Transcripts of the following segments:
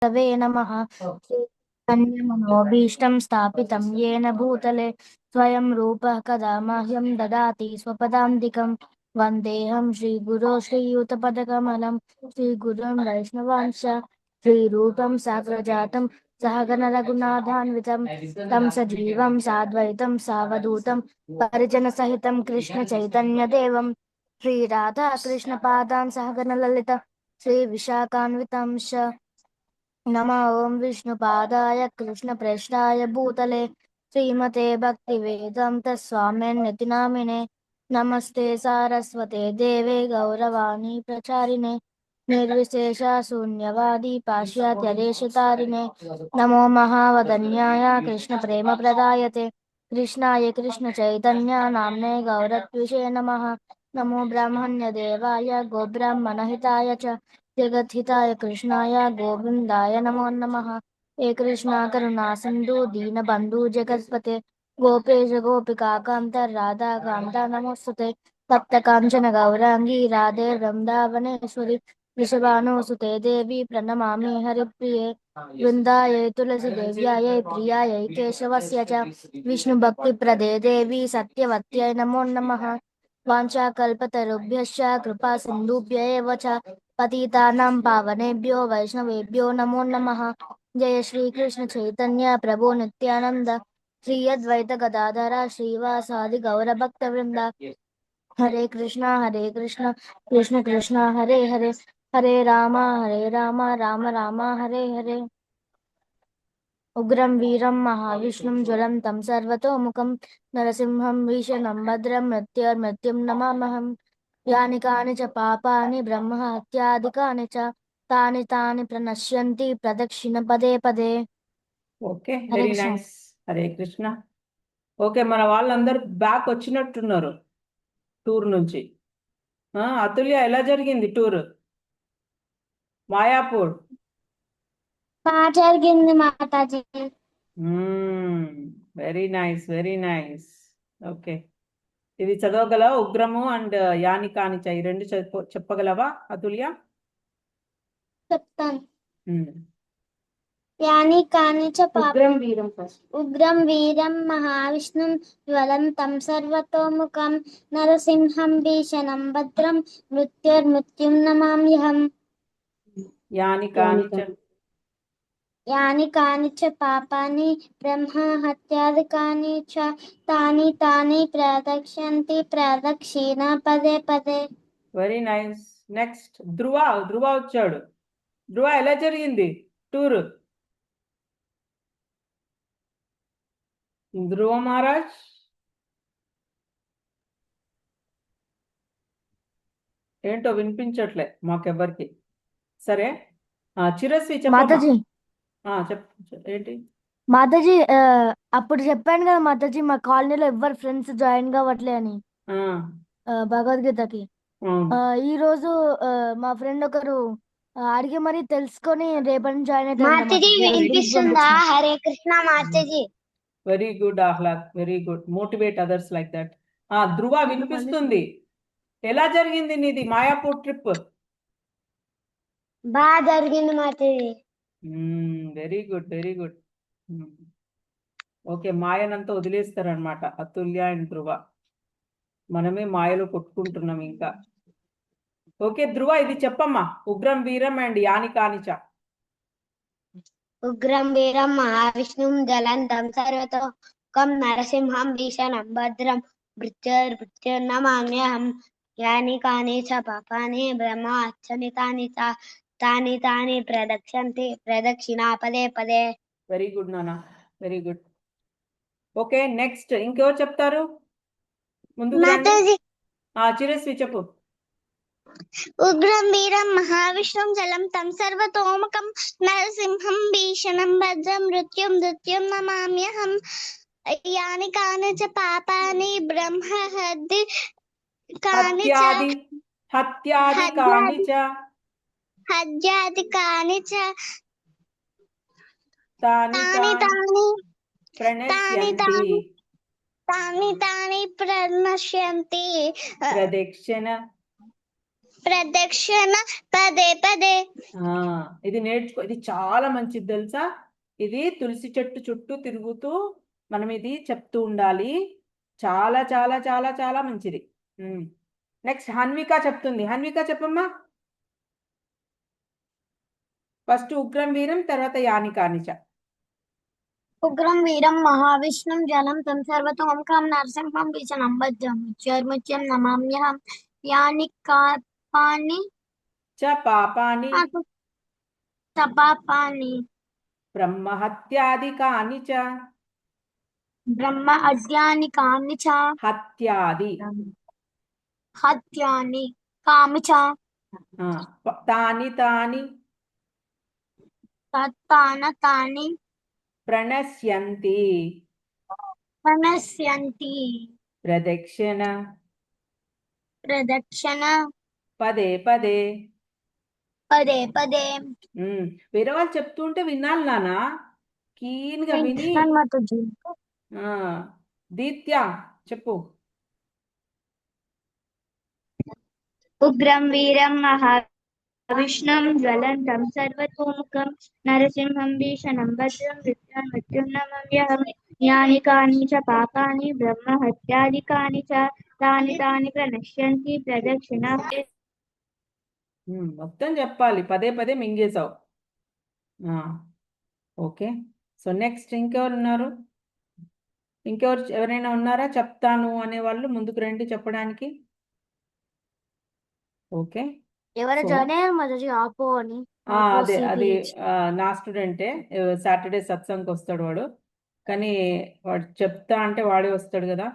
तवे नमः। मनोभीष्टं स्थापितं येन भूतले स्वयं रूपः कदा मह्यं ददाति स्वपदान्तिकं। वन्देऽहं श्रीगुरो श्रीयुतपदकमलं श्रीगुरुं वैष्णवांश्च श्रीरूपं साग्रजातं सहगणरघुनाथान्वितं तं सजीवं साद्वैतं सावधूतं परिजनसहितं कृष्णचैतन्यदेवं श्रीराधा कृष्णपादान् सहगणललिता श्रीविशाखान्वितांश्च नमो ॐ विष्णुपादाय कृष्णप्रेष्ठाय भूतले श्रीमते भक्तिवेदान्त स्वामिन्यति नामिने नमस्ते सारस्वते देवे गौरवाणी प्रचारिणे निर्विशेष शून्यवादी पाश्चात्यदेशतारिणे नमो महावदन्याय कृष्णप्रेमप्रदायते कृष्णाय कृष्णचैतन्य नाम्ने गौरत्विषे नमः। नमो ब्राह्मण्यदेवाय गोब्राह्मणहिताय च जगद्धिताय कृष्णाय गोविन्दाय नमो नमः। हे कृष्णा करुणा सिन्धु दीनबन्धु जगत्पते गोपेश गोपिका कान्त राधा कान्त नमोस्तुते तप्त काञ्चन गौराङ्गी राधे वृन्दावनेश्वरि वृषभानुसुते देवी प्रणमामि हरिप्रिये वृन्दायै तुलसी देव्यायै प्रियायै केशवस्य च विष्णुभक्तिप्रदे देवी सत्यवत्यै नमो नमः। वाञ्छाकल्पतरुभ्यश्च कृपा सिन्धुभ्य एव च पतितानां पावनेभ्यो वैष्णवेभ्यो नमो नमः। जय श्री कृष्ण चैतन्य प्रभु नित्यानंद श्री अद्वैत गदाधर श्रीवासादि गौर भक्त वृंदा हरे कृष्णा कृष्ण कृष्ण हरे हरे हरे राम राम राम हरे हरे। उग्रं वीरं महाविष्णुं ज्वलन्तं सर्वतोमुखं नरसिंहं भीषणं भद्रं मृत्युर्मृत्युं नमामहं। यानि कानि च पापानि ब्रह्महत्यादिकानि च तानि तानि प्रणश्यन्ति प्रदक्षिण पदे पदे। Okay, Hare very Krishna. Nice. Hare Krishna. Okay, మన వాళ్ళందరూ బ్యాక్ వచ్చినట్టున్నారు టూర్ నుంచి. అతుల్య, ఎలా జరిగింది టూర్? మాయాపూర్. బాగా జరిగింది మాతాజీ. Very nice, very nice. Okay, ఇది చదవగల ఉగ్రము అండ్ యాని కానిచ ఈ రెండు చెప్పగలవా అతుల్య? చెప్తాను. యాని కాని చ ఉగ్రం వీరం మహావిష్ణుం జ్వలంతం సర్వతోముఖం నరసింహం భీషణం భద్రం మృత్యుర్మృత్యుం నమామ్యహం. యాని కాని చ పాపాని బ్రహ్మ హత్యాదికాని చ తాని తాని ప్రదక్ష్యంతి ప్రదక్షిణ పదే పదే. Very nice. నెక్స్ట్ ధ్రువ. ధ్రువ వచ్చాడు. ధ్రువ, ఎలా జరిగింది టూర్? ధ్రువ మహారాజ్. ఏంటో వినిపించట్లే మాకెవ్వరికి. సరే, చిరస్వి మాతాజీ. ఏంటి మాతాజీ, అప్పుడు చెప్పాను కదా మాతాజీ, మా కాలనీలో ఎవ్వరు ఫ్రెండ్స్ జాయిన్ కావట్లే అని భగవద్గీతకి. ఈ రోజు మా ఫ్రెండ్ ఒకరు అడిగి మరి తెలుసుకొని రేపటి జాయిన్ వినిపిస్తుందా? హరే కృష్ణ మాతాజీ. Very good Ahlad, very good. Motivate others like that. Dhruva, వినిపిస్తుంది. ఎలా జరిగింది నీది మాయాపూర్ ట్రిప్? బాగా జరిగింది మాతాజీ. Very good, very good. Okay, మాయనంతా వదిలేస్తారనమాట అతుల్య అండ్ ధ్రువ. మనమే మాయలో కొట్టుకుంటున్నాం ఇంకా. ఓకే ధ్రువ, ఇది చెప్పమ్మా. ఉగ్రం వీరం అండ్ యాని కానిచ. ఉగ్రం వీరం మహావిష్ణుం జ్వలంతం సర్వతోముఖం నరసింహం భీషణం భద్రం మృత్యుర్నమామ్యహం. యాని కాని చ పాపాని బ్రహ్మ హత్యాదికాని చ తాని తాని ప్రదక్షంతి ప్రదక్షిణ పదే పదే. వెరీ గుడ్ నాన్న, వెరీ గుడ్. ఓకే, నెక్స్ట్ ఇంకెవరు చెప్తారు? ముందు చిరస్వి చెప్పు. ఉగ్రం వీరం మహావిష్ణుం జ్వలంతం సర్వతోముఖం నరసింహం భీషణం భద్రం మృత్యుం నమామ్యహం. యాని కాని చ పాపాని బ్రహ్మ హత్యాదికాని చ తాని తాని ప్రణశ్యంతి ప్రదక్షిణ పదే పదే. ఇది నేర్చుకో, ఇది చాలా మంచిది తెలుసా. ఇది తులసి చెట్టు చుట్టూ తిరుగుతూ మనం ఇది చెప్తూ ఉండాలి. చాలా చాలా చాలా చాలా మంచిది. నెక్స్ట్ హన్విక చెప్తుంది. హన్విక చెప్పమ్మా. ఫస్ట్ ఉగ్రం వీరం, తర్వాత యాని కానిచ. ఉగ్రం వీరం మహావిష్ణుం జలం తం సర్వతోముఖం నరసింహం భీషణం భద్రం మృత్యుర్ముత్యం నమామ్యహం యాని కాపాని చ పాపాని తపాపాని బ్రహ్మహత్యాదికాని చ. బ్రహ్మ అద్యాని కామి చ హత్యాది హత్యాని కామి చ తాని తాని తత్తాన తాని ప్రణశ్యంతి ప్రణశ్యంతి ప్రదక్షిణ ప్రదక్షిణ పదే పదే. పదే పదే. వేరే వాళ్ళు చెప్తూ ఉంటే వినాలి నాన్న, కీన్గా విని. దీత్య చెప్పు. ఉగ్రం వీరం మహావిష్ణుం జ్వలంతం సర్వతోముఖం నరసింహం భీషణం భద్రం మృత్యుం నమామ్యహం యాని కాని చ పాపాని బ్రహ్మ హత్యాదికాని చ తాని తాని ప్రణశ్యంతి ప్రదక్షిణ. మొత్తం చెప్పాలి, పదే పదే మింగేశావు. ఓకే. సో నెక్స్ట్ ఇంకెవరు ఉన్నారు? ఎవరైనా ఉన్నారా చెప్తాను అనే వాళ్ళు? ముందుకు రండి చెప్పడానికి. ఓకే. ఎవరు జాయిన్ అయ్యారు మాతాజీ? ఆపో అని. అదే అది నా స్టూడెంటే. సాటర్డే సత్సంగ్కి వస్తాడు వాడు, కానీ వాడు చెప్తా అంటే వాడే వస్తాడు కదా,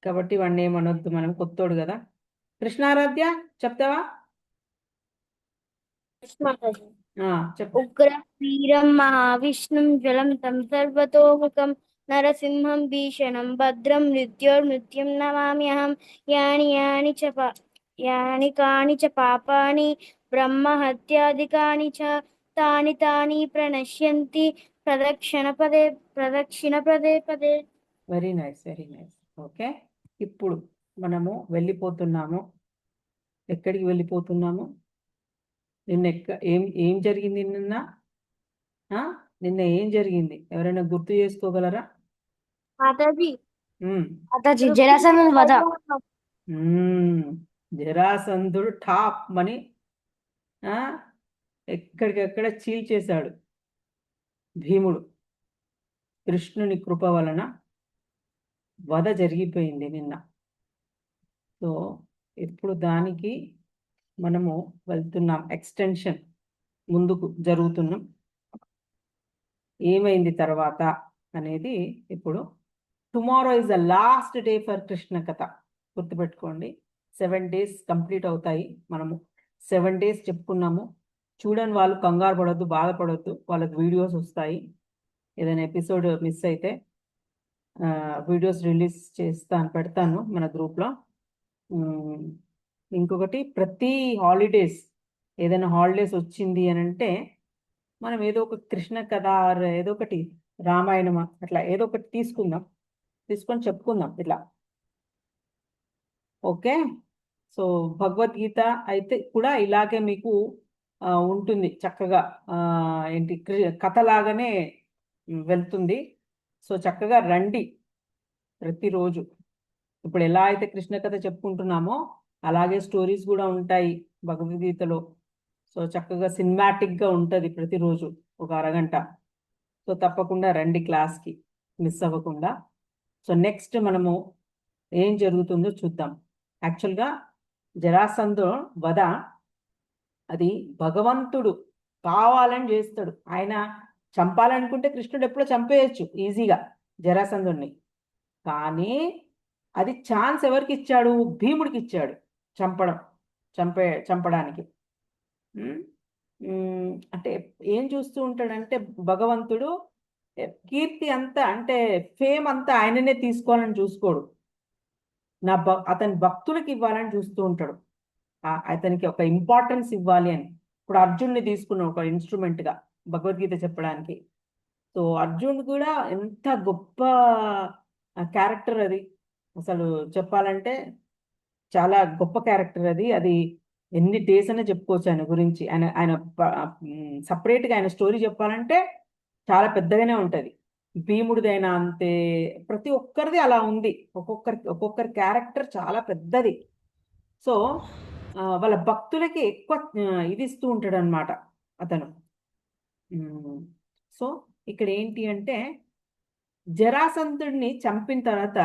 కాబట్టి వాడిని ఏమనొద్దు, మనం కొత్తోడు కదా. కృష్ణారాధ్య చెప్తావా? చెప్పు. ఉగ్రం వీరం మహావిష్ణుం జ్వలం తం సర్వతోముఖం నరసింహం భీషణం భద్రం మృత్యుర్మృత్యుం నమామ్యహం యాని కాని చ పాపాని బ్రహ్మ హత్యాదికాని చ తాని తాని ప్రణశ్యంతి ప్రదక్షిణ పదే పదే. Very nice, very nice. Okay. ఇప్పుడు మనము వెళ్ళిపోతున్నాము. ఎక్కడికి వెళ్ళిపోతున్నాము? నిన్న ఏం జరిగింది? నిన్న ఏం జరిగింది? ఎవరైనా గుర్తు చేసుకోగలరా? మాతాజీ జరాసంధుని వధ. జరాసంధుడు టాప్ మని ఎక్కడికెక్కడ చీల్చేశాడు భీముడు. కృష్ణుని కృప వలన వధ జరిగిపోయింది నిన్న. సో ఇప్పుడు దానికి మనము వెళ్తున్నాం, ఎక్స్టెన్షన్ ముందుకు జరుగుతున్నాం. ఏమైంది తర్వాత అనేది ఇప్పుడు. Tomorrow is the last day for Krishna కథ. గుర్తుపెట్టుకోండి, 7 days కంప్లీట్ అవుతాయి. మనము 7 days చెప్పుకున్నాము. చూడని వాళ్ళు కంగారు పడొద్దు, బాధపడొద్దు, వాళ్ళకి వీడియోస్ వస్తాయి. ఏదైనా ఎపిసోడ్ మిస్ అయితే వీడియోస్ రిలీజ్ పెడతాను మన గ్రూప్లో. ఇంకొకటి, ప్రతి హాలిడేస్ ఏదైనా హాలిడేస్ వచ్చింది అని అంటే మనం ఏదో ఒక కృష్ణ కథ ఏదో ఒకటి రామాయణం అట్లా ఏదో ఒకటి తీసుకొని చెప్పుకుందాం ఇట్లా. ఓకే. సో భగవద్గీత అయితే కూడా ఇలాగే మీకు ఉంటుంది, చక్కగా ఏంటి కథలాగానే వెళ్తుంది. సో చక్కగా రండి ప్రతిరోజు. ఇప్పుడు ఎలా అయితే కృష్ణ కథ చెప్పుకుంటున్నామో అలాగే స్టోరీస్ కూడా ఉంటాయి భగవద్గీతలో. సో చక్కగా సినిమాటిక్గా ఉంటుంది ప్రతిరోజు ఒక అరగంట. సో తప్పకుండా రండి క్లాస్కి, మిస్ అవ్వకుండా. సో నెక్స్ట్ మనము ఏం జరుగుతుందో చూద్దాం. యాక్చువల్గా జరాసంధు వధ అది భగవంతుడు కావాలని చేస్తాడు. ఆయన చంపాలనుకుంటే కృష్ణుడు ఎప్పుడో చంపేయచ్చు ఈజీగా జరాసంధుడిని. కానీ అది ఛాన్స్ ఎవరికి ఇచ్చాడు? భీముడికి ఇచ్చాడు చంపడానికి. అంటే ఏం చూస్తూ ఉంటాడంటే భగవంతుడు కీర్తి అంతా, అంటే ఫేమ్ అంతా ఆయననే తీసుకోవాలని చూసుకోడు, అతని భక్తులకి ఇవ్వాలని చూస్తూ ఉంటాడు. అతనికి ఒక ఇంపార్టెన్స్ ఇవ్వాలి అని. ఇప్పుడు అర్జున్ని తీసుకున్నాం ఒక ఇన్స్ట్రుమెంట్గా భగవద్గీత చెప్పడానికి. సో అర్జున్ కూడా ఎంత గొప్ప క్యారెక్టర్ అది, అసలు చెప్పాలంటే చాలా గొప్ప క్యారెక్టర్ అది. ఎన్ని డేస్ అయినా చెప్పుకోవచ్చు ఆయన గురించి. ఆయన ఆయన సపరేట్గా ఆయన స్టోరీ చెప్పాలంటే చాలా పెద్దగానే ఉంటుంది. భీముడిదైనా అంతే, ప్రతి ఒక్కరిది అలా ఉంది. ఒక్కొక్కరి క్యారెక్టర్ చాలా పెద్దది. సో వాళ్ళ భక్తులకి ఎక్కువ ఇది ఇస్తూ ఉంటాడు అనమాట అతను. సో ఇక్కడ ఏంటి అంటే జరాసంధుడిని చంపిన తర్వాత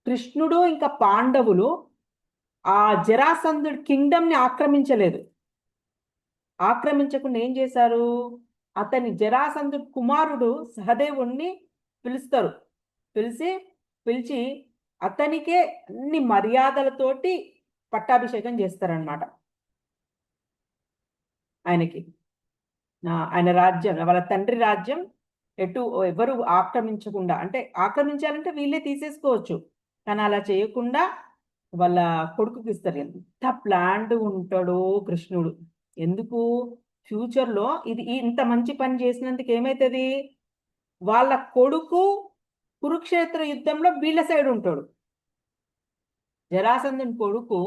కృష్ణుడు ఇంకా పాండవులు ఆ జరాసంధుడి కింగ్డమ్ని ఆక్రమించలేదు. ఆక్రమించకుండా ఏం చేశారు, అతని జరాసంధుడి కుమారుడు సహదేవుణ్ణి పిలుస్తారు. పిలిచి అతనికే అన్ని మర్యాదలతోటి పట్టాభిషేకం చేస్తారనమాట. ఆయనకి ఆయన రాజ్యం, వాళ్ళ తండ్రి రాజ్యం ఎవరు ఆక్రమించకుండా, అంటే ఆక్రమించాలంటే వీళ్ళే తీసేసుకోవచ్చు, కానీ అలా చేయకుండా వాళ్ళ కొడుకుకి ఇస్తారు. ఎంత ప్లాన్డ్ ఉంటాడో కృష్ణుడు. ఎందుకు ఫ్యూచర్లో ఇంత మంచి పని చేసినందుకు ఏమవుతుంది, వాళ్ళ కొడుకు కురుక్షేత్ర యుద్ధంలో వీళ్ళ సైడ్ ఉంటాడు. జరాసంధుని కొడుకు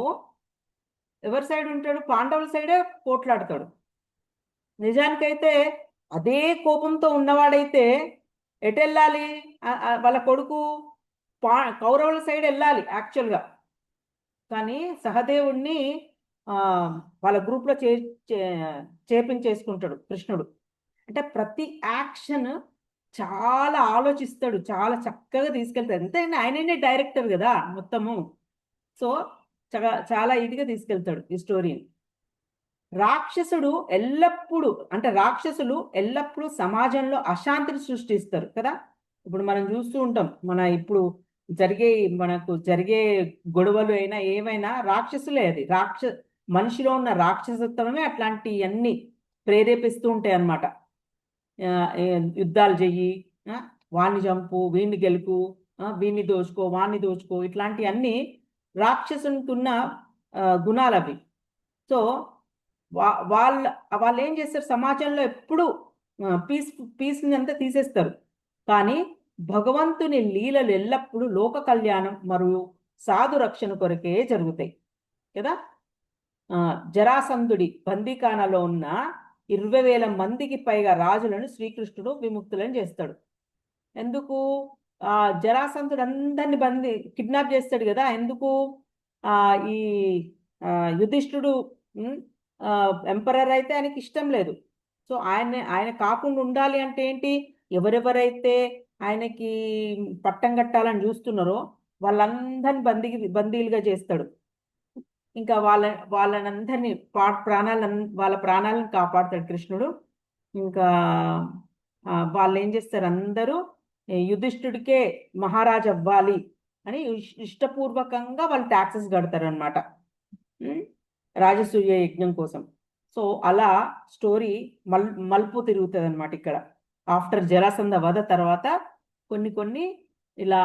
ఎవరి సైడ్ ఉంటాడు, పాండవుల సైడే పోట్లాడతాడు. నిజానికైతే అదే కోపంతో ఉన్నవాడైతే ఎటు వెళ్ళాలి, వాళ్ళ కొడుకు కౌరవుల సైడ్ వెళ్ళాలి యాక్చువల్గా. కానీ సహదేవుణ్ణి వాళ్ళ గ్రూప్లో చేపించేసుకుంటాడు కృష్ణుడు. అంటే ప్రతి యాక్షన్ చాలా ఆలోచిస్తాడు, చాలా చక్కగా తీసుకెళ్తాడు. ఎంతైనా ఆయననే డైరెక్టర్ కదా మొత్తము. సో చాలా ఇదిగా తీసుకెళ్తాడు ఈ స్టోరీని. రాక్షసులు ఎల్లప్పుడూ సమాజంలో అశాంతిని సృష్టిస్తారు కదా. ఇప్పుడు మనం చూస్తూ ఉంటాం, ఇప్పుడు మనకు జరిగే గొడవలు అయినా ఏమైనా రాక్షసులే. అది మనిషిలో ఉన్న రాక్షసత్వమే అట్లాంటివన్నీ ప్రేరేపిస్తూ ఉంటాయి అన్నమాట. యుద్ధాలు చెయ్యి, వాణ్ణి చంపు, వీణ్ణి గెలుపు, వీణ్ణి దోచుకో, వాణ్ణి దోచుకో, ఇట్లాంటివన్నీ రాక్షసునికి ఉన్న గుణాలు అవి. సో వాళ్ళు ఏం చేస్తారు, సమాజంలో ఎప్పుడు పీస్ని అంతా తీసేస్తారు. కానీ భగవంతుని లీలలు ఎల్లప్పుడూ లోక కళ్యాణం మరియు సాధు రక్షణ కొరకే జరుగుతాయి కదా. జరాసంధుడి బందీఖానాలో ఉన్న 20,000 మందికి పైగా రాజులను శ్రీకృష్ణుడు విముక్తులను చేస్తాడు. ఎందుకు, జరాసంధుడు అందరిని కిడ్నాప్ చేస్తాడు కదా. ఎందుకు, ఈ యుధిష్ఠుడు ఎంపరర్ అయితే ఆయనకి ఇష్టం లేదు. సో ఆయన కాకుండా ఉండాలి అంటే ఏంటి, ఎవరెవరైతే ఆయనకి పట్టం కట్టాలని చూస్తున్నారో వాళ్ళందరినీ బందీలుగా చేస్తాడు. ఇంకా వాళ్ళనందరినీ వాళ్ళ ప్రాణాలను కాపాడుతాడు కృష్ణుడు. ఇంకా వాళ్ళు ఏం చేస్తారు, అందరూ యుధిష్ఠుడికే మహారాజు అవ్వాలి అని ఇష్టపూర్వకంగా వాళ్ళు ట్యాక్సెస్ కడతారు అనమాట రాజసూయ యజ్ఞం కోసం. సో అలా స్టోరీ మలుపు తిరుగుతుంది అనమాట. ఇక్కడ ఆఫ్టర్ జరాసంధ వధ తర్వాత కొన్ని ఇలా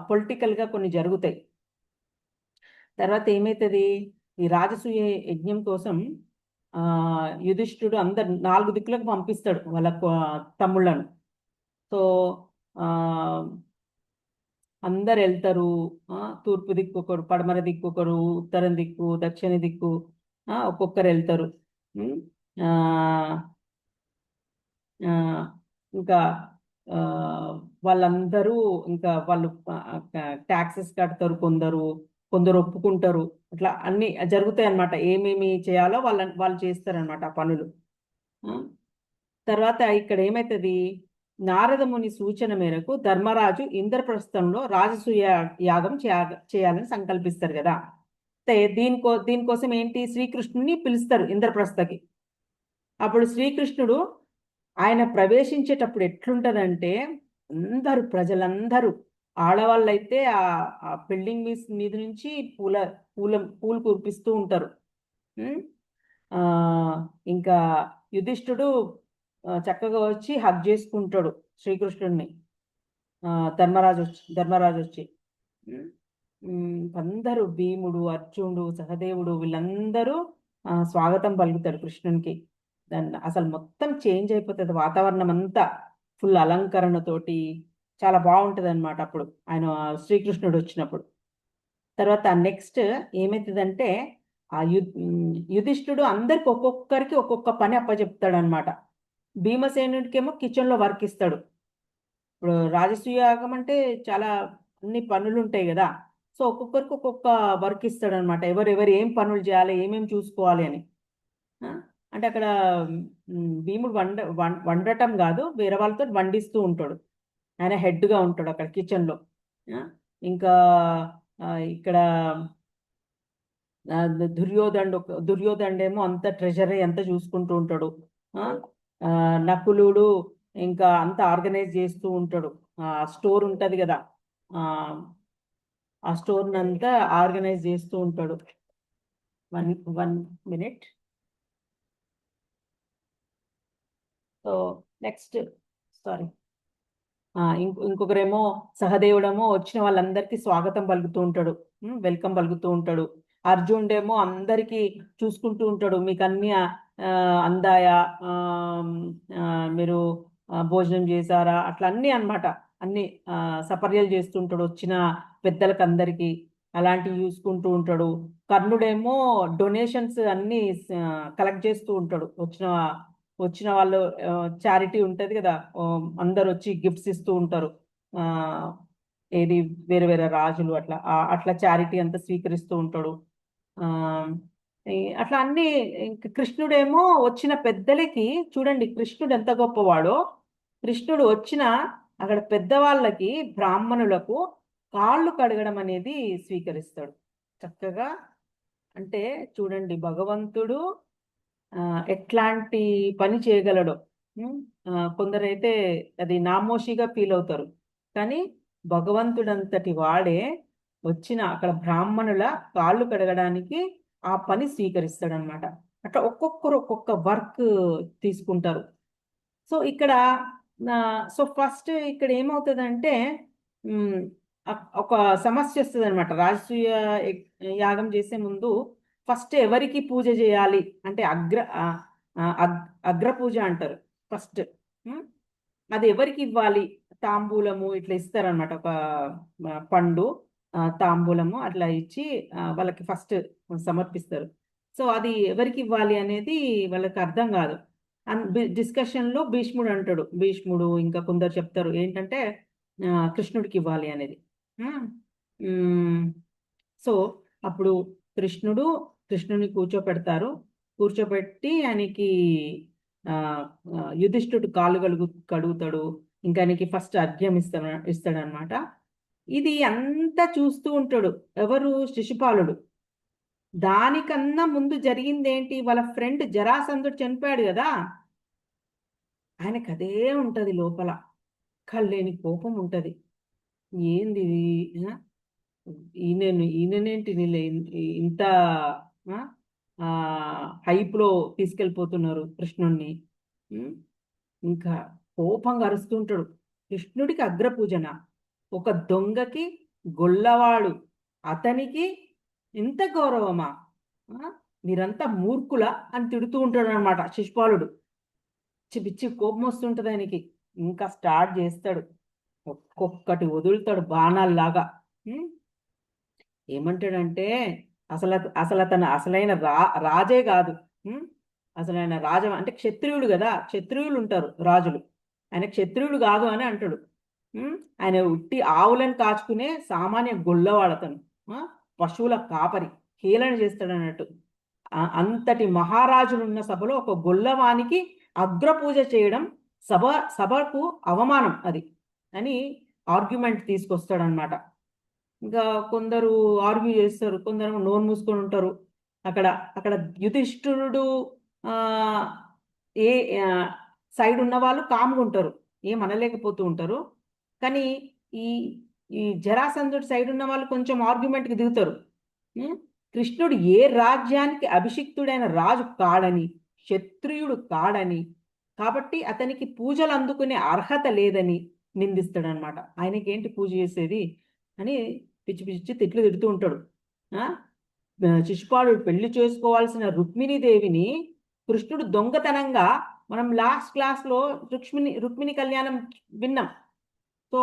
పొలిటికల్గా కొన్ని జరుగుతాయి. తర్వాత ఏమవుతుంది, ఈ రాజసూయ యజ్ఞం కోసం యుధిష్ఠుడు 4 దిక్కులకు పంపిస్తాడు వాళ్ళ తమ్ముళ్ళను. సో అందరు వెళ్తారు. తూర్పు దిక్కు ఒకరు, పడమర దిక్కు ఒకరు, ఉత్తరం దిక్కు, దక్షిణ దిక్కు ఒక్కొక్కరు వెళ్తారు. ఇంకా వాళ్ళందరూ ఇంకా వాళ్ళు ట్యాక్సెస్ కడతారు, కొందరు ఒప్పుకుంటారు. అట్లా అన్ని జరుగుతాయి అన్నమాట. ఏమేమి చేయాలో వాళ్ళు చేస్తారనమాట ఆ పనులు. తర్వాత ఇక్కడ ఏమవుతుంది, నారద ముని సూచన మేరకు ధర్మరాజు ఇంద్రప్రస్థంలో రాజసూయ యాగం చేయాలని సంకల్పిస్తారు కదా. దీనికోసం ఏంటి, శ్రీకృష్ణుని పిలుస్తారు ఇంద్రప్రస్థకి. అప్పుడు శ్రీకృష్ణుడు ఆయన ప్రవేశించేటప్పుడు ఎట్లుంటదంటే, ప్రజలందరూ ఆడవాళ్ళైతే ఆ బిల్డింగ్ మీద నుంచి పూలు కురిపిస్తూ ఉంటారు. ఇంకా యుధిష్ఠుడు చక్కగా వచ్చి హగ్ చేసుకుంటాడు శ్రీకృష్ణుడిని. ధర్మరాజు వచ్చి అందరూ భీముడు, అర్జునుడు, సహదేవుడు వీళ్ళందరూ స్వాగతం పలుకుతారు కృష్ణునికి. దాన్ని అసలు మొత్తం చేంజ్ అయిపోతుంది వాతావరణం అంతా, ఫుల్ అలంకరణతోటి చాలా బాగుంటుంది అనమాట అప్పుడు ఆయన శ్రీకృష్ణుడు వచ్చినప్పుడు. తర్వాత నెక్స్ట్ ఏమవుతుందంటే, యుధిష్ఠుడు అందరికి ఒక్కొక్కరికి ఒక్కొక్క పని అప్పచెప్తాడు అనమాట. భీమసేనుడికేమో కిచెన్లో వర్క్ ఇస్తాడు. ఇప్పుడు రాజసూయ యాగం అంటే చాలా అన్ని పనులు ఉంటాయి కదా, సో ఒక్కొక్కరికి ఒక్కొక్క వర్క్ ఇస్తాడు అనమాట. ఎవరెవరు ఏం పనులు చేయాలి, ఏమేమి చూసుకోవాలి అని. అంటే అక్కడ భీముడు వండటం కాదు, వేరే వాళ్ళతో వండిస్తూ ఉంటాడు. ఆయన హెడ్గా ఉంటాడు అక్కడ కిచెన్లో. ఇంకా ఇక్కడ దుర్యోధనుడేమో అంత ట్రెజరీ అంతా చూసుకుంటూ ఉంటాడు. నకులుడు ఇంకా అంతా ఆర్గనైజ్ చేస్తూ ఉంటాడు. స్టోర్ ఉంటది కదా, ఆ స్టోర్ని అంతా ఆర్గనైజ్ చేస్తూ ఉంటాడు. One minute. So next, sorry, ఇంకొకరేమో సహదేవుడేమో వచ్చిన వాళ్ళందరికీ స్వాగతం పలుకుతూ ఉంటాడు, వెల్కమ్ పలుకుతూ ఉంటాడు. అర్జునుడేమో అందరికీ చూసుకుంటూ ఉంటాడు, మీకు అన్ని అందాయా, మీరు భోజనం చేశారా, అట్లా అన్ని అన్నమాట. అన్ని సపర్యలు చేస్తుంటాడు వచ్చిన పెద్దలకు అందరికీ, అలాంటివి చూసుకుంటూ ఉంటాడు. కర్ణుడేమో డొనేషన్స్ అన్ని కలెక్ట్ చేస్తూ ఉంటాడు. వచ్చిన వాళ్ళు చారిటీ ఉంటది కదా, అందరు వచ్చి గిఫ్ట్స్ ఇస్తూ ఉంటారు. ఏది వేరే వేరే రాజులు అట్లా చారిటీ అంతా స్వీకరిస్తూ ఉంటాడు. అట్లా అన్ని. కృష్ణుడేమో వచ్చిన పెద్దలకి, చూడండి కృష్ణుడు ఎంత గొప్పవాడో, కృష్ణుడు వచ్చిన అక్కడ పెద్దవాళ్ళకి, బ్రాహ్మణులకు కాళ్ళు కడగడం అనేది స్వీకరిస్తాడు చక్కగా. అంటే చూడండి భగవంతుడు ఎట్లాంటి పని చేయగలడో. కొందరైతే అది నామోషిగా ఫీల్ అవుతారు, కానీ భగవంతుడంతటి వాడే వచ్చిన అక్కడ బ్రాహ్మణుల కాళ్ళు కడగడానికి ఆ పని స్వీకరిస్తాడు అనమాట. అట్లా ఒక్కొక్కరు ఒక్కొక్క వర్క్ తీసుకుంటారు. సో ఇక్కడ ఫస్ట్ ఇక్కడ ఏమవుతుందంటే ఒక సమస్య వస్తుంది అనమాట. రాజసూయ యాగం చేసే ముందు ఫస్ట్ ఎవరికి పూజ చేయాలి అంటే అగ్ర పూజ అంటారు ఫస్ట్. అది ఎవరికి ఇవ్వాలి, తాంబూలము ఇట్లా ఇస్తారనమాట. ఒక పండు, తాంబూలము అట్లా ఇచ్చి వాళ్ళకి ఫస్ట్ సమర్పిస్తారు. సో అది ఎవరికి ఇవ్వాలి అనేది వాళ్ళకి అర్థం కాదు. డిస్కషన్లో భీష్ముడు అంటాడు, భీష్ముడు ఇంకా కొందరు చెప్తారు ఏంటంటే కృష్ణుడికి ఇవ్వాలి అనేది. సో అప్పుడు కృష్ణుని కూర్చోపెట్టి ఆయనకి యుధిష్ఠుడు కాళ్ళు కడుగుతాడు. ఇంకా ఆయనకి ఫస్ట్ అర్ఘ్యం ఇస్తాడనమాట. ఇది అంతా చూస్తూ ఉంటాడు ఎవరు, శిశుపాలుడు. దానికన్నా ముందు జరిగింది ఏంటి, వాళ్ళ ఫ్రెండ్ జరాసంధుడు చనిపోయాడు కదా, ఆయనకు అదే ఉంటది లోపల, కళ్ళేని కోపం ఉంటది. ఏంది ఈయనేంటి ఇంత హైప్లో తీసుకెళ్ళిపోతున్నారు కృష్ణుణ్ణి. ఇంకా కోపంగా అరుస్తుంటాడు. కృష్ణుడికి అగ్రపూజన, ఒక దొంగకి గొల్లవాడు అతనికి ఇంత గౌరవమా, మీరంతా మూర్ఖుల అని తిడుతూ ఉంటాడు అనమాట శిశుపాలుడు. పిచ్చి కోపం వస్తుంటది ఆయనకి. ఇంకా స్టార్ట్ చేస్తాడు, ఒక్కొక్కటి వదులుతాడు బాణాల్లాగా. ఏమంటాడంటే అసలు అసలైన రాజే కాదు, అసలైన రాజ అంటే క్షత్రియుడు కదా, క్షత్రియులు ఉంటారు రాజులు, ఆయన క్షత్రియుడు కాదు అని అంటాడు. ఆయన ఉట్టి ఆవులను కాచుకునే సామాన్య గొల్లవాడతను, పశువుల కాపరి, హేళన చేస్తాడు అన్నట్టు. అంతటి మహారాజులు ఉన్న సభలో ఒక గొల్లవానికి అగ్రపూజ చేయడం సభకు అవమానం అది అని ఆర్గ్యుమెంట్ తీసుకొస్తాడనమాట. ఇంకా కొందరు ఆర్గ్యూ చేస్తారు, కొందరు నోరు మూసుకొని ఉంటారు. అక్కడ యుధిష్ఠిరుడు ఏ సైడ్ ఉన్న వాళ్ళు కామ్గా ఉంటారు, ఏం అనలేకపోతూ ఉంటారు. కానీ ఈ జరాసంధుడి సైడ్ ఉన్న వాళ్ళు కొంచెం ఆర్గ్యుమెంట్కి దిగుతారు. కృష్ణుడు ఏ రాజ్యానికి అభిషిక్తుడైన రాజు కాడని, క్షత్రియుడు కాడని, కాబట్టి అతనికి పూజలు అందుకునే అర్హత లేదని నిందిస్తాడనమాట. ఆయనకి ఏంటి పూజ చేసేది అని పిచ్చి పిచ్చి తిడుతూ ఉంటాడు. శిశుపాలుడు పెళ్లి చేసుకోవాల్సిన రుక్మిణీదేవిని కృష్ణుడు దొంగతనంగా, మనం లాస్ట్ క్లాస్లో రుక్మిణి కళ్యాణం విన్నాం. సో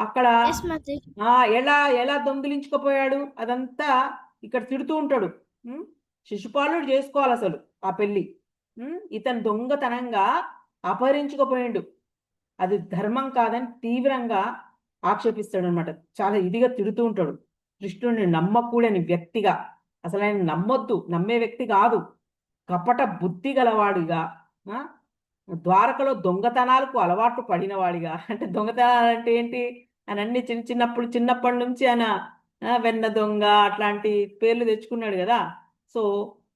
అక్కడ ఎలా దొంగిలించుకుపోయాడు అదంతా ఇక్కడ తిడుతూ ఉంటాడు. శిశుపాలుడు చేసుకోవాలి అసలు ఆ పెళ్లి. ఇతను దొంగతనంగా అపహరించుకుపోయిండు, అది ధర్మం కాదని తీవ్రంగా ఆక్షేపిస్తాడు అనమాట. చాలా ఇదిగా తిడుతూ ఉంటాడు కృష్ణుడిని, నమ్మకూడని వ్యక్తిగా, అసలు ఆయన నమ్మొద్దు, నమ్మే వ్యక్తి కాదు, కపట బుద్ధి గలవాడిగా, ఆ, ద్వారకలో దొంగతనాలకు అలవాటు పడినవాడిగా. అంటే దొంగతనాలు అంటే ఏంటి అని అన్ని చిన్నప్పటి నుంచి ఆయన వెన్న దొంగ అట్లాంటి పేర్లు తెచ్చుకున్నాడు కదా. సో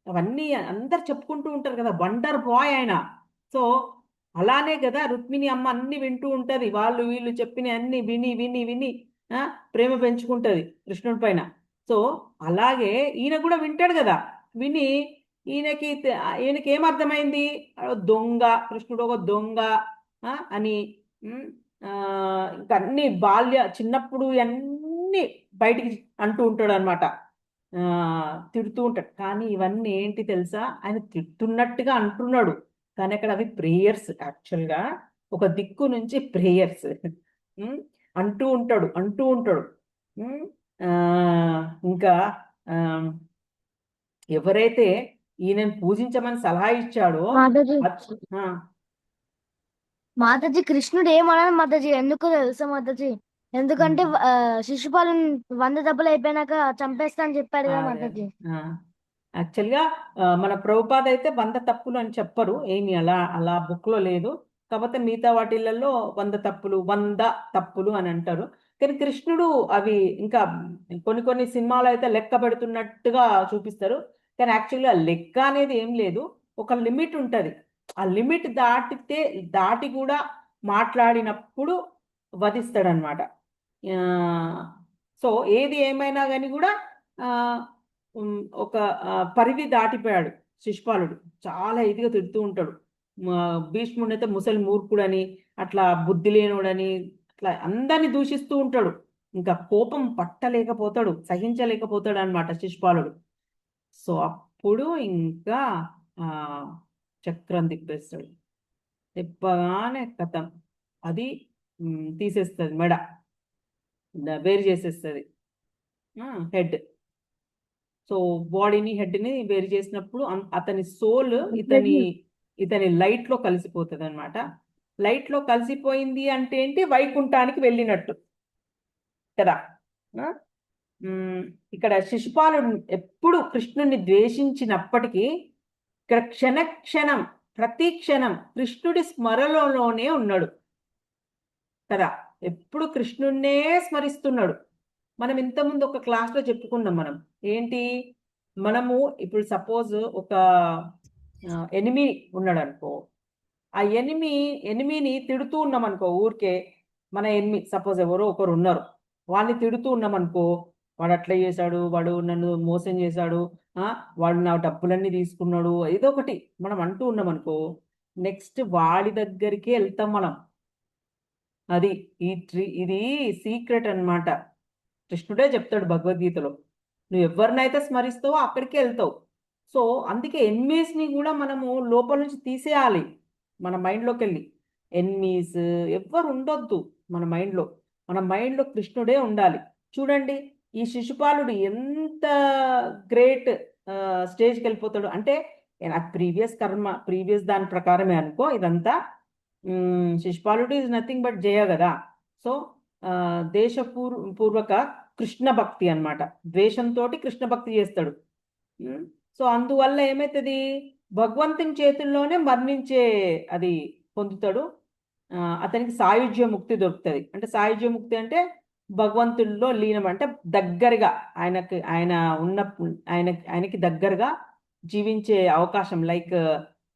అవన్నీ అందరు చెప్పుకుంటూ ఉంటారు కదా, వండర్ బాయ్ ఆయన. సో అలానే కదా రుక్మిణి అమ్మ అన్ని వింటూ ఉంటది, వాళ్ళు వీళ్ళు చెప్పిన అన్ని విని విని విని ప్రేమ పెంచుకుంటది కృష్ణుడి పైన. సో అలాగే ఈయన కూడా వింటాడు కదా, విని ఈయనకి ఏమర్థమైంది, దొంగ, కృష్ణుడు ఒక దొంగ అని. ఇంకా అన్ని చిన్నప్పుడు అన్ని బయటికి అంటూ ఉంటాడు అనమాట, తిడుతూ ఉంటాడు. కానీ ఇవన్నీ ఏంటి తెలుసా, ఆయన తిడుతున్నట్టుగా అంటున్నాడు, కానీ అక్కడ అవి ప్రేయర్స్, యాక్చువల్గా ఒక దిక్కు నుంచి ప్రేయర్స్ అంటూ ఉంటాడు. ఇంకా ఎవరైతే ఈయనను పూజించమని సలహా ఇచ్చాడో మాతాజీ మాతాజీ కృష్ణుడు ఏమన్నాడు మాతాజీ, ఎందుకు తెలుసా మాతాజీ? ఎందుకంటే శిశుపాలను 100 దెబ్బలు అయిపోయినాక చంపేస్తా అని చెప్పాడు కదా మాతాజీ. యాక్చువల్గా మన ప్రభుపాద అయితే 100 తప్పులు అని చెప్పరు, ఏమి అలా బుక్ లో లేదు. కాకపోతే మిగతా వాటిలలో 100 తప్పులు అని అంటారు. కానీ కృష్ణుడు అవి ఇంకా కొన్ని సినిమాలు అయితే లెక్క పెడుతున్నట్టుగా చూపిస్తారు, కానీ యాక్చువల్గా లెక్క అనేది ఏం లేదు, ఒక లిమిట్ ఉంటుంది. ఆ లిమిట్ దాటి కూడా మాట్లాడినప్పుడు వధిస్తాడనమాట. సో ఏది ఏమైనా కానీ కూడా ఒక పరిధి దాటిపోయాడు శిశుపాలుడు, చాలా ఇదిగా తిడుతూ ఉంటాడు. భీష్ముడిని అయితే ముసలి మూర్ఖుడని, అట్లా బుద్ధి లేనుడని, అట్లా అందరినీ దూషిస్తూ ఉంటాడు. ఇంకా కోపం పట్టలేకపోతాడు, సహించలేకపోతాడు అనమాట శిశుపాలుడు. సో అప్పుడు ఇంకా చక్రం తిప్పేస్తాడు, తిప్పగానే కథం అది తీసేస్తుంది, మెడ వేరు చేసేస్తుంది హెడ్. సో బాడీని హెడ్ని వేరు చేసినప్పుడు అతని సోల్ ఇతని లైట్ లో కలిసిపోతుంది అనమాట. లైట్ లో కలిసిపోయింది అంటే ఏంటి, వైకుంఠానికి వెళ్ళినట్టు కదా. ఇక్కడ శిశుపాలుడు ఎప్పుడు కృష్ణుని ద్వేషించినప్పటికీ ఇక్కడ క్షణం ప్రతి క్షణం కృష్ణుడి స్మరణలోనే ఉన్నాడు కదా, ఎప్పుడు కృష్ణుడినే స్మరిస్తున్నాడు. మనం ఇంతకుముందు ఒక క్లాస్లో చెప్పుకున్నాం, మనం ఏంటి, మనము ఇప్పుడు సపోజ్ ఒక ఎనిమి ఉన్నాడు అనుకో, ఆ ఎనిమిని తిడుతూ ఉన్నాం అనుకో, ఊరికే మన ఎనిమి సపోజ్ ఎవరో ఒకరు ఉన్నారు, వాళ్ళని తిడుతూ ఉన్నాం అనుకో, వాడు అట్లా చేశాడు, వాడు నన్ను మోసం చేశాడు, వాడు నా డబ్బులన్నీ తీసుకున్నాడు, ఏదో ఒకటి మనం అంటూ ఉన్నాం అనుకో, నెక్స్ట్ వాడి దగ్గరికి వెళ్తాం మనం. అది ఇది సీక్రెట్ అన్నమాట. కృష్ణుడే చెప్తాడు భగవద్గీతలో, నువ్వు ఎవరినైతే స్మరిస్తావో అక్కడికి వెళ్తావు. సో అందుకే ఎనిమీస్ని కూడా మనము లోపల నుంచి తీసేయాలి మన మైండ్లోకి వెళ్ళి. ఎనిమీస్ ఎవ్వరు ఉండొద్దు మన మైండ్లో కృష్ణుడే ఉండాలి. చూడండి ఈ శిశుపాలుడు ఎంత గ్రేట్ స్టేజ్కి వెళ్ళిపోతాడు అంటే, ప్రీవియస్ దాని ప్రకారమే అనుకో ఇదంతా. శిశుపాలుడు ఈజ్ నథింగ్ బట్ జయ కదా. సో దేశపూర్వక కృష్ణ భక్తి అనమాట, ద్వేషంతో కృష్ణ భక్తి చేస్తాడు. సో అందువల్ల ఏమవుతుంది, భగవంతుని చేతుల్లోనే మరణించే అది పొందుతాడు. అతనికి సాయుజ్య ముక్తి దొరుకుతుంది. అంటే సాయుజ్య ముక్తి అంటే భగవంతుల్లో లీనం, అంటే దగ్గరగా ఆయనకి దగ్గరగా జీవించే అవకాశం. లైక్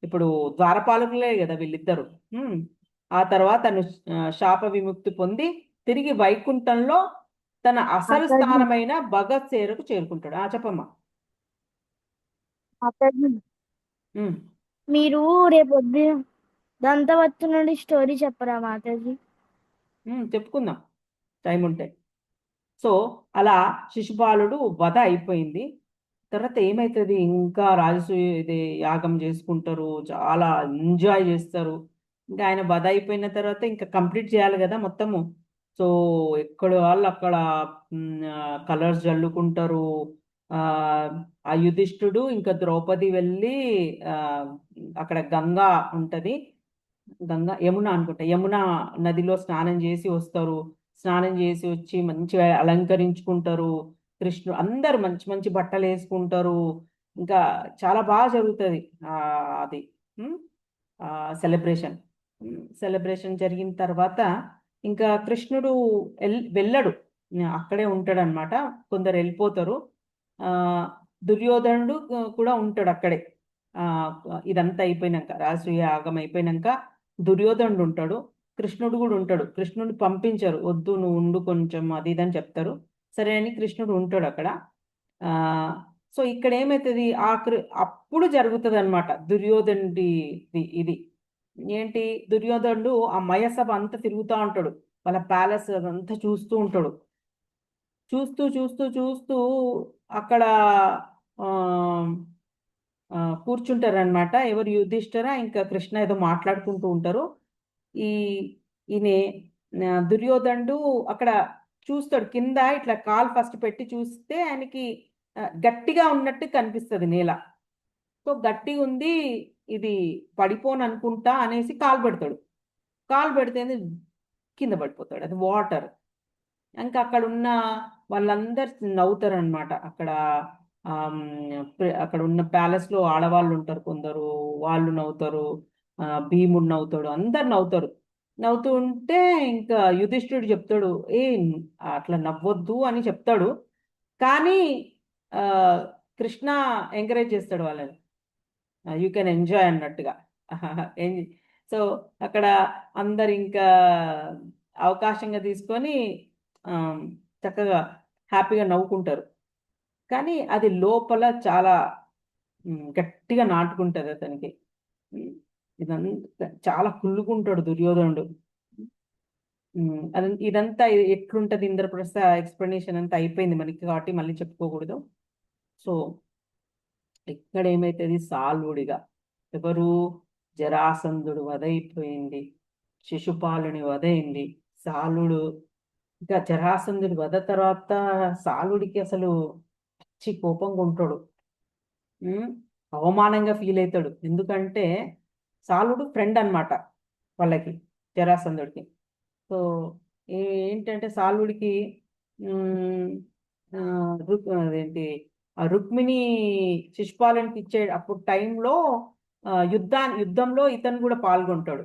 ఇప్పుడు ద్వారపాలకులే కదా వీళ్ళిద్దరు. ఆ తర్వాత శాప విముక్తి పొంది తిరిగి వైకుంఠంలో తన అసలు స్థానమైన భగత్ సేరకు చేరుకుంటాడు. చెప్పమ్మా. మీరు రేపు దంతవత్తు నుండి స్టోరీ చెప్పరా మాతాజీ? చెప్పుకుందాం టైం ఉంటే. సో అలా శిశుపాలుడు వధ అయిపోయింది. తర్వాత ఏమవుతుంది, ఇంకా ఇది యాగం చేసుకుంటారు, చాలా ఎంజాయ్ చేస్తారు. ఇంకా ఆయన వధ అయిపోయిన తర్వాత ఇంకా కంప్లీట్ చేయాలి కదా మొత్తము. సో ఎక్కడ వాళ్ళు అక్కడ కలర్స్ జల్లుకుంటారు, ఆ ఆ యుధిష్ఠుడు ఇంకా ద్రౌపది వెళ్ళి ఆ అక్కడ గంగా ఉంటది, గంగా యమున అనుకుంటా, యమున నదిలో స్నానం చేసి వస్తారు. స్నానం చేసి వచ్చి మంచిగా అలంకరించుకుంటారు. కృష్ణుడు అందరు మంచి మంచి బట్టలు వేసుకుంటారు. ఇంకా చాలా బాగా జరుగుతుంది ఆ అది సెలబ్రేషన్. సెలబ్రేషన్ జరిగిన తర్వాత ఇంకా కృష్ణుడు వెళ్ళడు, అక్కడే ఉంటాడనమాట. కొందరు వెళ్ళిపోతారు. ఆ దుర్యోధనుడు కూడా ఉంటాడు అక్కడే. ఆ ఇదంతా అయిపోయినాక, రాజసూయ యాగం అయిపోయినాక దుర్యోధనుడు ఉంటాడు, కృష్ణుడు కూడా ఉంటాడు. కృష్ణుడు పంపించారు, వద్దు నువ్వు ఉండు కొంచెం అది ఇది అని చెప్తారు. సరే అని కృష్ణుడు ఉంటాడు అక్కడ. ఆ సో ఇక్కడ ఏమవుతుంది, అప్పుడు జరుగుతుంది అనమాట దుర్యోధనుడి ఇది ఏంటి, దుర్యోధనుడు ఆ మయసభ అంతా తిరుగుతూ ఉంటాడు, వాళ్ళ ప్యాలెస్ అదంతా చూస్తూ ఉంటాడు. చూస్తూ చూస్తూ చూస్తూ అక్కడ ఆ కూర్చుంటారనమాట. ఎవరు, యుధిష్ఠిర ఇంకా కృష్ణ ఏదో మాట్లాడుకుంటూ ఉంటారు. ఈ ఈయన దుర్యోధనుడు అక్కడ చూస్తాడు, కింద ఇట్లా కాలు ఫస్ట్ పెట్టి చూస్తే ఆయనకి గట్టిగా ఉన్నట్టు కనిపిస్తుంది నేల. సో గట్టిగా ఉంది, ఇది పడిపోను అనుకుంటా అనేసి కాలు పెడతాడు. కాలు పెడితే కింద పడిపోతాడు, అది వాటర్. ఇంకా అక్కడ ఉన్న వాళ్ళందరు నవ్వుతారు అనమాట. అక్కడ ఉన్న ప్యాలెస్ లో ఆడవాళ్ళు ఉంటారు కొందరు, వాళ్ళు నవ్వుతారు. భీముడు నవ్వుతాడు, అందరు నవ్వుతారు. నవ్వుతూ ఉంటే ఇంకా యుధిష్ఠిరుడు చెప్తాడు, ఏ అట్లా నవ్వొద్దు అని చెప్తాడు. కానీ ఆ కృష్ణ ఎంకరేజ్ చేస్తాడు వాళ్ళని, యూ కెన్ ఎంజాయ్ అన్నట్టుగా. సో అక్కడ అందరు ఇంకా అవకాశంగా తీసుకొని చక్కగా హ్యాపీగా నవ్వుకుంటారు. కానీ అది లోపల చాలా గట్టిగా నాటుకుంటుంది అతనికి. ఇదంతా చాలా కుళ్ళుకుంటాడు దుర్యోధనుడు. ఇదంతా ఎట్లుంటది, ఇంద్రప్రస్థ ఎక్స్ప్లెనేషన్ అంతా అయిపోయింది మనకి కాబట్టి మళ్ళీ చెప్పుకోకూడదు. సో ఇక్కడ ఏమైతుంది, సాల్వుడిగా ఎవరు, జరాసంధుడు వధైపోయింది, శిశుపాలుని వధైంది. సాలుడు ఇంకా జరాసంధుడి వధ తర్వాత సాలుడికి అసలు పిచ్చి కోపంగా ఉంటాడు. అవమానంగా ఫీల్ అవుతాడు. ఎందుకంటే సాలుడు ఫ్రెండ్ అన్నమాట వాళ్ళకి, జరాసంధుడికి. సో ఏంటంటే సాలుడికి అదేంటి రుక్మిణి శిశుపాలునికి ఇచ్చే అప్పుడు టైంలో యుద్ధంలో ఇతను కూడా పాల్గొంటాడు.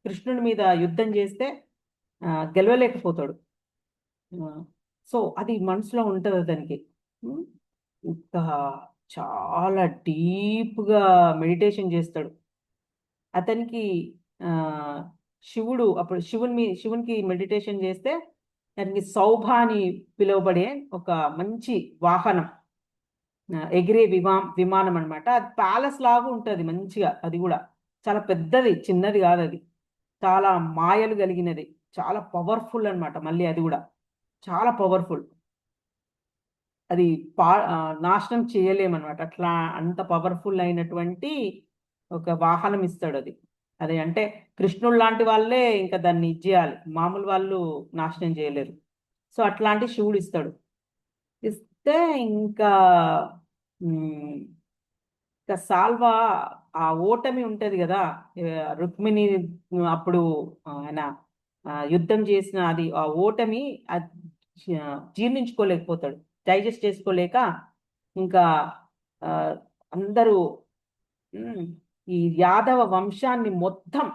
కృష్ణుడి మీద యుద్ధం చేస్తే గెలవలేకపోతాడు. సో అది మనసులో ఉంటుంది అతనికి. ఇంకా చాలా డీప్గా మెడిటేషన్ చేస్తాడు. అతనికి శివుడు అప్పుడు శివునికి మెడిటేషన్ చేస్తే దానికి సౌభ అని పిలువబడే ఒక మంచి వాహనం, ఎగిరే విమానం అనమాట. అది ప్యాలెస్ లాగా ఉంటుంది మంచిగా, అది కూడా చాలా పెద్దది, చిన్నది కాదు అది. చాలా మాయలు కలిగినది, చాలా పవర్ఫుల్ అనమాట. మళ్ళీ అది కూడా చాలా పవర్ఫుల్. అది నాశనం చేయలేమన్నమాట. అట్లా అంత పవర్ఫుల్ అయినటువంటి ఒక వాహనం ఇస్తాడు అది. అది అంటే కృష్ణుడు లాంటి వాళ్ళే ఇంకా దాన్ని ఇచ్చేయాలి, మామూలు వాళ్ళు నాశనం చేయలేరు. సో అట్లాంటి శివుడు ఇస్తాడు. ఇస్తే ఇంకా ఇంకా సాల్వా ఆ ఓటమి ఉంటది కదా, రుక్మిణి అప్పుడు ఆయన యుద్ధం చేసిన అది ఆ ఓటమి జీర్ణించుకోలేకపోతాడు, డైజెస్ట్ చేసుకోలేక ఇంకా అందరూ ఈ యాదవ వంశాన్ని మొత్తం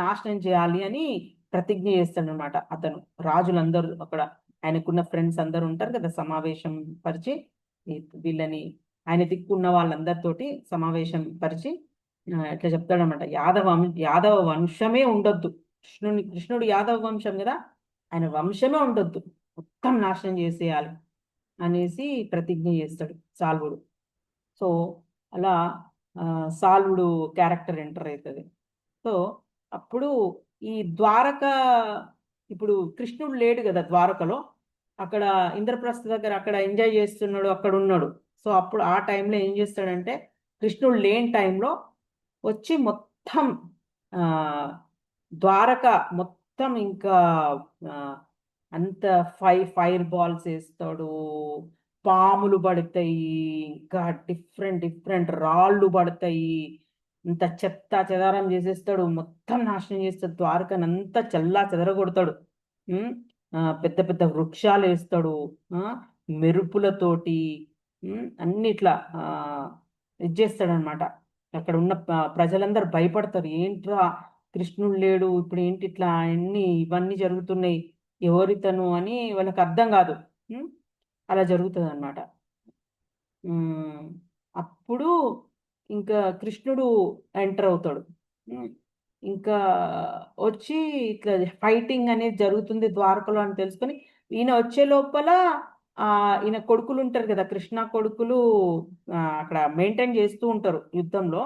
నాశనం చేయాలి అని ప్రతిజ్ఞ చేస్తాడు అనమాట. అతను రాజులందరూ అక్కడ ఆయనకున్న ఫ్రెండ్స్ అందరూ ఉంటారు కదా, సమావేశం పరిచి వీళ్ళని ఆయన దిక్కున్న వాళ్ళందరితోటి సమావేశం పరిచి ఇట్లా చెప్తాడనమాట, యాదవ వంశమే ఉండొద్దు. కృష్ణుడు యాదవ వంశం కదా, ఆయన వంశమే ఉండొద్దు, మొత్తం నాశనం చేసేయాలి అనేసి ప్రతిజ్ఞ చేస్తాడు సాల్వుడు. సో అలా సాల్వుడు క్యారెక్టర్ ఎంటర్ అవుతుంది. సో అప్పుడు ఈ ద్వారక, ఇప్పుడు కృష్ణుడు లేడు కదా ద్వారకలో, అక్కడ ఇంద్రప్రస్థ దగ్గర అక్కడ ఎంజాయ్ చేస్తున్నాడు, అక్కడ ఉన్నాడు. సో అప్పుడు ఆ టైంలో ఏం చేస్తాడంటే, కృష్ణుడు లేని టైంలో వచ్చి మొత్తం ద్వారక మొత్తం ఇంకా అంత ఫైర్ బాల్స్ వేస్తాడు, పాములు పడతాయి, ఇంకా డిఫరెంట్ డిఫరెంట్ రాళ్ళు పడతాయి. ఇంత చెత్త చెదారం చేసేస్తాడు, మొత్తం నాశనం చేస్తాడు, ద్వారకను అంతా చల్లా చెదరగొడతాడు. ఉమ్, పెద్ద పెద్ద వృక్షాలు వేస్తాడు, మెరుపులతోటి, అన్ని ఇట్లా ఇది చేస్తాడు అనమాట. అక్కడ ఉన్న ప్రజలందరూ భయపడతారు, ఏంట్రా కృష్ణుడు లేడు, ఇప్పుడు ఏంటి ఇట్లా ఇవన్నీ జరుగుతున్నాయి, ఎవరితను అని వాళ్ళకి అర్థం కాదు. ఉమ్, అలా జరుగుతుంది అనమాట. అప్పుడు ఇంకా కృష్ణుడు ఎంటర్ అవుతాడు. ఉమ్, ఇంకా వచ్చి ఇట్లా ఫైటింగ్ అనేది జరుగుతుంది ద్వారకలో అని తెలుసుకొని ఈయన వచ్చే లోపల ఈయన కొడుకులు ఉంటారు కదా, కృష్ణ కొడుకులు అక్కడ మెయింటైన్ చేస్తూ ఉంటారు, యుద్ధంలో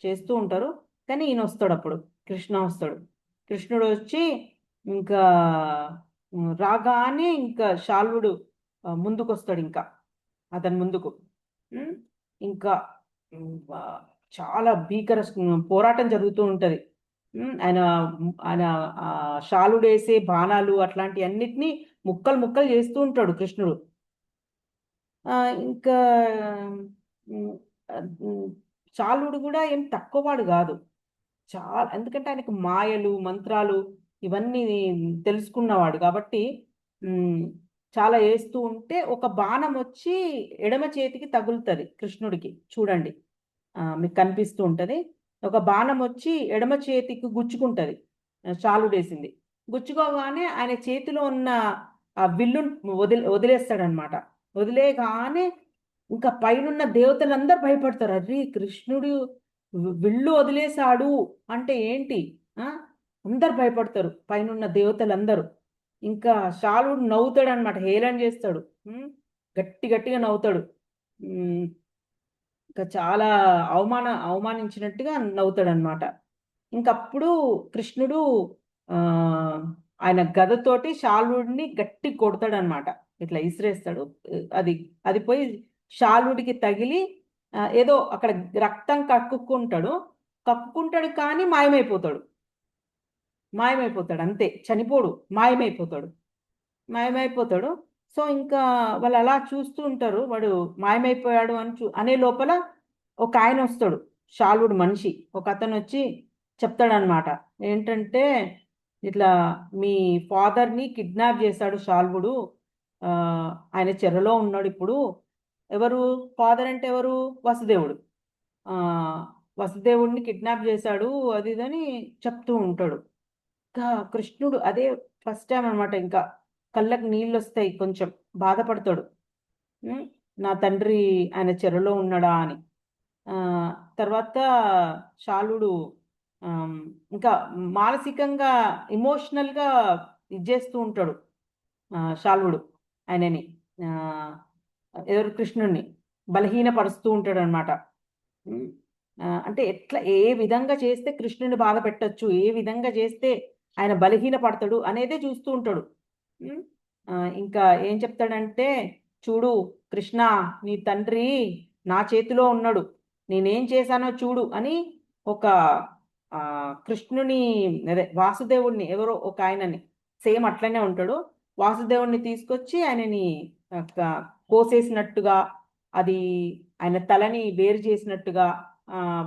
చేస్తూ ఉంటారు. కానీ ఈయన వస్తాడు, అప్పుడు కృష్ణ వస్తాడు. కృష్ణుడు వచ్చి ఇంకా రాగానే ఇంకా శాల్వుడు ముందుకు వస్తాడు, ఇంకా అతని ముందుకు. ఉమ్, ఇంకా చాలా భీకర పోరాటం జరుగుతూ ఉంటది. ఆయన ఆయన శాలుడు వేసే బాణాలు అట్లాంటి అన్నిటినీ ముక్కలు ముక్కలు చేస్తూ ఉంటాడు కృష్ణుడు. ఇంకా ఉమ్, శాలుడు కూడా ఏం తక్కువవాడు కాదు, చాలా. ఎందుకంటే ఆయనకు మాయలు మంత్రాలు ఇవన్నీ తెలుసుకున్నవాడు కాబట్టి ఉమ్, చాలా వేస్తూ ఉంటే ఒక బాణం వచ్చి ఎడమ చేతికి తగులుతుంది కృష్ణుడికి, చూడండి, మీకు కనిపిస్తూ ఉంటది. ఒక బాణం వచ్చి ఎడమ చేతికి గుచ్చుకుంటది, చాలుడేసింది. గుచ్చుకోగానే ఆయన చేతిలో ఉన్న ఆ విల్లు వదిలేస్తాడనమాట. వదిలేగానే ఇంకా పైనున్న దేవతలందరూ భయపడతారు, అరే కృష్ణుడు విల్లు వదిలేశాడు అంటే ఏంటి, అందరు భయపడతారు పైనున్న దేవతలందరూ. ఇంకా శాలుడు నవ్వుతాడు అనమాట, హేళన చేస్తాడు, గట్టి గట్టిగా నవ్వుతాడు. ఇంకా చాలా అవమానించినట్టుగా నవ్వుతాడు అనమాట. ఇంకప్పుడు కృష్ణుడు ఆ ఆయన గదతోటి శాలుడిని గట్టి కొడతాడు అనమాట, ఇట్లా ఇసిరేస్తాడు. అది అది పోయి శాలుడికి తగిలి ఏదో అక్కడ రక్తం కక్కుకుంటాడు కానీ మాయమైపోతాడు అంతే, చనిపోడు, మాయమైపోతాడు. సో ఇంకా వాళ్ళు అలా చూస్తూ ఉంటారు, వాడు మాయమైపోయాడు అనే లోపల ఒక ఆయన వస్తాడు, శాలుడు మనిషి, ఒక అతను వచ్చి చెప్తాడనమాట. ఏంటంటే ఇట్లా మీ ఫాదర్ని కిడ్నాప్ చేశాడు శాల్వుడు, ఆయన చెరలో ఉన్నాడు ఇప్పుడు. ఎవరు ఫాదర్ అంటే ఎవరు, వసుదేవుడు. వసుదేవుడిని కిడ్నాప్ చేశాడు, అది ఇదని చెప్తూ ఉంటాడు. ఇంకా కృష్ణుడు అదే ఫస్ట్ టైం అనమాట, ఇంకా కళ్ళకు నీళ్ళు వస్తాయి, కొంచెం బాధపడతాడు, నా తండ్రి ఆయన చెరలో ఉన్నాడా అని. తర్వాత శాలుడు ఇంకా మానసికంగా ఇమోషనల్గా ఇది చేస్తూ ఉంటాడు శాల్వుడు ఆయనని, ఎవరు కృష్ణుడిని బలహీనపరుస్తూ ఉంటాడు అనమాట. అంటే ఏ విధంగా చేస్తే కృష్ణుని బాధ పెట్టచ్చు, ఏ విధంగా చేస్తే ఆయన బలహీన పడతాడు అనేదే చూస్తూ ఉంటాడు. ఇంకా ఏం చెప్తాడంటే, చూడు కృష్ణ, నీ తండ్రి నా చేతిలో ఉన్నాడు, నేనేం చేశానో చూడు అని ఒక కృష్ణుని అదే వాసుదేవుడిని, ఎవరో ఒక ఆయనని, సేమ్ అట్లనే ఉంటాడు, వాసుదేవుడిని తీసుకొచ్చి ఆయనని కోసేసినట్టుగా, అది ఆయన తలని వేరు చేసినట్టుగా,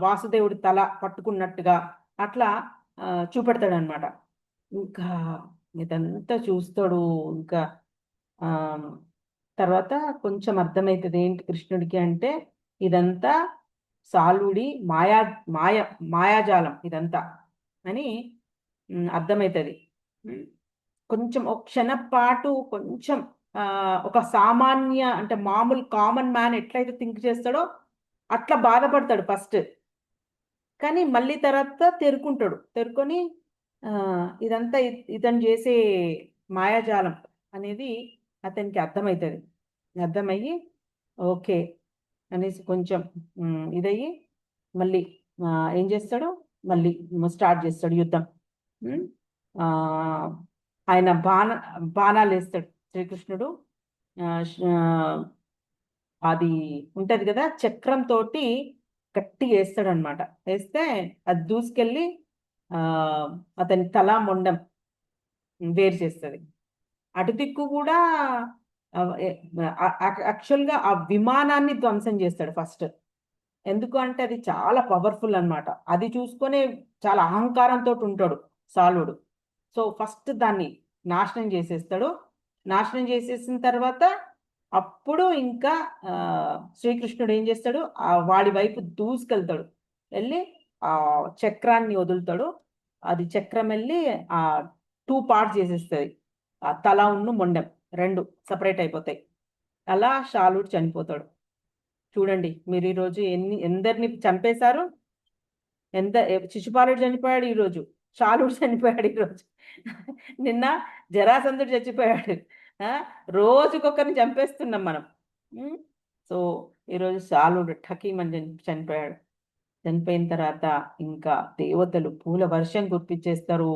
వాసుదేవుడి తల పట్టుకున్నట్టుగా అట్లా చూపెడతాడు అనమాట. ఇంకా ఇదంతా చూస్తాడు. ఇంకా తర్వాత కొంచెం అర్థమవుతుంది ఏంటి కృష్ణుడికి అంటే, ఇదంతా సాలుడి మాయాజాలం ఇదంతా అని అర్థమవుతుంది. కొంచెం ఒక క్షణపాటు కొంచెం ఒక సామాన్య అంటే మామూలు కామన్ మ్యాన్ ఎట్లయితే థింక్ చేస్తాడో అట్లా బాధపడతాడు ఫస్ట్. కానీ మళ్ళీ తర్వాత తెరుకొని ఇదంతా ఇతను చేసే మాయాజాలం అనేది అతనికి అర్థమవుతుంది. అర్థమయ్యి ఓకే అనేసి కొంచెం ఇదయ్యి మళ్ళీ ఏం చేస్తాడు, మళ్ళీ స్టార్ట్ చేస్తాడు యుద్ధం. ఆయన బాణాలు వేస్తాడు శ్రీకృష్ణుడు. అది ఉంటది కదా, చక్రంతో గట్టిగా వేస్తాడు అనమాట. వేస్తే అది దూసుకెళ్ళి అతని తల మొండం వేరు చేస్తుంది. అటు దిక్కు కూడా యాక్చువల్గా ఆ విమానాన్ని ధ్వంసం చేస్తాడు ఫస్ట్. ఎందుకు అంటే అది చాలా పవర్ఫుల్ అన్నమాట. అది చూసుకొని చాలా అహంకారంతో ఉంటాడు సాలుడు. సో ఫస్ట్ దాన్ని నాశనం చేసేస్తాడు. నాశనం చేసేసిన తర్వాత అప్పుడు ఇంకా శ్రీకృష్ణుడు ఏం చేస్తాడు, వాడి వైపు దూసుకెళ్తాడు. వెళ్ళి ఆ చక్రాన్ని వదులుతాడు. అది చక్రం వెళ్ళి ఆ 2 పార్ట్స్ చేసేస్తుంది. ఆ తల ఉన్ను మొండెం 2 సపరేట్ అయిపోతాయి. అలా శాలుడు చనిపోతాడు. చూడండి మీరు ఈరోజు ఎందరిని చంపేశారు. శిశుపాలుడు చనిపోయాడు ఈరోజు, శాలుడు చనిపోయాడు ఈరోజు, నిన్న జరాసంధుడు చచ్చిపోయాడు. రోజుకొకరిని చంపేస్తున్నాం మనం. సో ఈరోజు శాలుడు ఠకీమని చనిపోయాడు. చనిపోయిన తర్వాత ఇంకా దేవతలు పూల వర్షం కురిపించేస్తారు.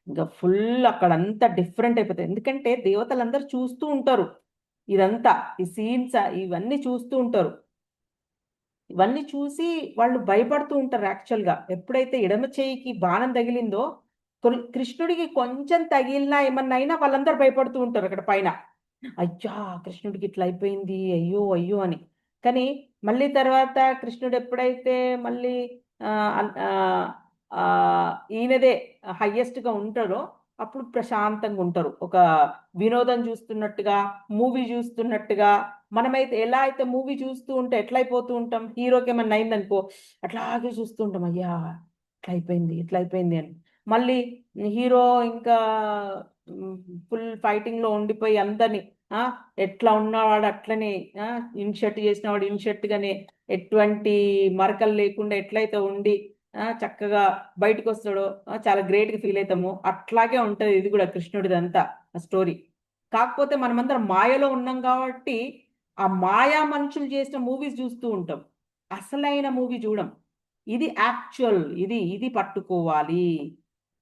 ఇంకా ఫుల్ అక్కడంతా డిఫరెంట్ అయిపోతుంది. ఎందుకంటే దేవతలందరూ చూస్తూ ఉంటారు ఇదంతా, ఈ సీన్స్ ఇవన్నీ చూస్తూ ఉంటారు. ఇవన్నీ చూసి వాళ్ళు భయపడుతూ ఉంటారు. యాక్చువల్గా ఎప్పుడైతే ఎడమ చేయికి బాణం తగిలిందో, కృష్ణుడికి కొంచెం తగిలినా ఏమన్నా అయినా వాళ్ళందరూ భయపడుతూ ఉంటారు అక్కడ పైన. అయ్యా కృష్ణుడికి ఇట్లా అయిపోయింది, అయ్యో అయ్యో అని. కానీ మళ్ళీ తర్వాత కృష్ణుడు ఎప్పుడైతే మళ్ళీ ఈయనదే హయ్యెస్ట్గా ఉంటారో అప్పుడు ప్రశాంతంగా ఉంటారు. ఒక వినోదం చూస్తున్నట్టుగా, మూవీ చూస్తున్నట్టుగా. మనమైతే ఎలా అయితే మూవీ చూస్తూ ఉంటే ఎట్లయిపోతూ ఉంటాం, హీరోకి ఏమన్నా అయిందనుకో అట్లాగే చూస్తూ ఉంటాం, అయ్యా ఇట్లా అయిపోయింది ఇట్లా అయిపోయింది అని. మళ్ళీ హీరో ఇంకా ఫుల్ ఫైటింగ్ లో ఉండిపోయి అందరినీ ఎట్లా ఉన్నవాడు అట్లనే ఇన్షర్ట్ చేసిన వాడు ఇన్షర్ట్ గానే ఎటువంటి మరకలు లేకుండా ఎట్లయితే ఉండి చక్కగా బయటకు వస్తాడో చాలా గ్రేట్ గా ఫీల్ అవుతాము. అట్లాగే ఉంటది ఇది కూడా కృష్ణుడిదంతా స్టోరీ. కాకపోతే మనమందరం మాయలో ఉన్నాం కాబట్టి ఆ మాయా మనుషులు చేసిన మూవీస్ చూస్తూ ఉంటాం, అసలైన మూవీ చూడం. ఇది యాక్చువల్, ఇది పట్టుకోవాలి,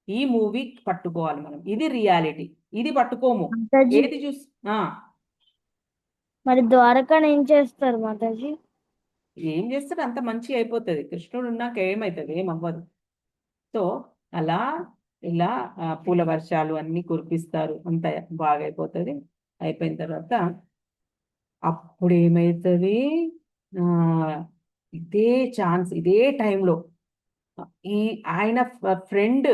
ఈ మూవీ పట్టుకోవాలి మనం, ఇది రియాలిటీ, ఇది పట్టుకోము. మాతాజీ ఏది చూసి మరి ద్వారకాని ఏం చేస్తారు మాతాజీ? ఏం చేస్తాడు అంత మంచి అయిపోతుంది. కృష్ణుడు ఉన్నాక ఏమవుతుంది, ఏమవ్వదు. సో అలా ఇలా పూల వర్షాలు అన్ని కురిపిస్తారు, అంత బాగా అయిపోతుంది. అయిపోయిన తర్వాత అప్పుడు ఏమవుతుంది, ఇదే ఛాన్స్ ఇదే టైంలో ఈ ఆయన ఫ్రెండ్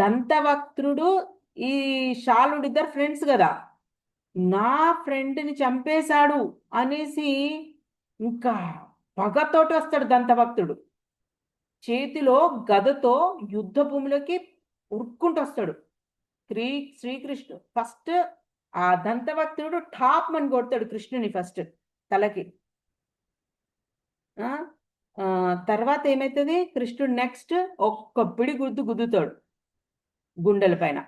దంతవక్త్రుడు ఈ శాలుడు ఇద్దరు ఫ్రెండ్స్ కదా, నా ఫ్రెండ్ని చంపేశాడు అనేసి ఇంకా పగతోటి వస్తాడు దంతభక్తుడు. చేతిలో గదతో యుద్ధ భూమిలోకి ఉరుక్కుంటూ వస్తాడు. శ్రీకృష్ణుడు ఫస్ట్ ఆ దంతభక్తుడు టాప్ అని కొడతాడు కృష్ణుని ఫస్ట్ తలకి. తర్వాత ఏమైతుంది, కృష్ణుడు నెక్స్ట్ ఒక్క పిడి గుద్దుతాడు గుండెల పైన.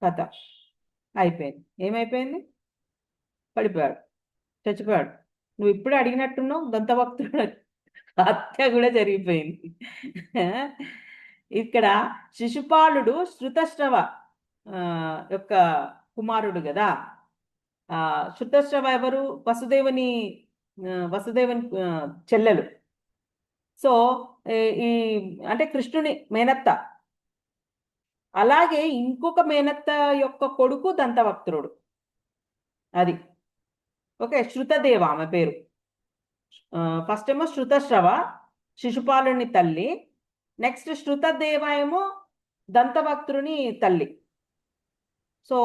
కథ అయిపోయింది. ఏమైపోయింది, పడిపోయాడు, చచ్చిపోయాడు. నువ్వు ఇప్పుడే అడిగినట్టున్నావు, దంతభక్తుడు హత్య కూడా జరిగిపోయింది. ఇక్కడ శిశుపాలుడు శృతశ్రవ యొక్క కుమారుడు కదా. శృతశ్రవ ఎవరు, వసుదేవుని చెల్లెలు. సో ఈ అంటే కృష్ణుని మేనత్త. అలాగే ఇంకొక మేనత్త యొక్క కొడుకు దంతవక్త్రుడు. అది ఓకే. శృతదేవ ఆమె పేరు. ఫస్ట్ ఏమో శృతశ్రవ శిశుపాలుని తల్లి, నెక్స్ట్ శృతదేవ ఏమో దంతభక్తుని తల్లి. సో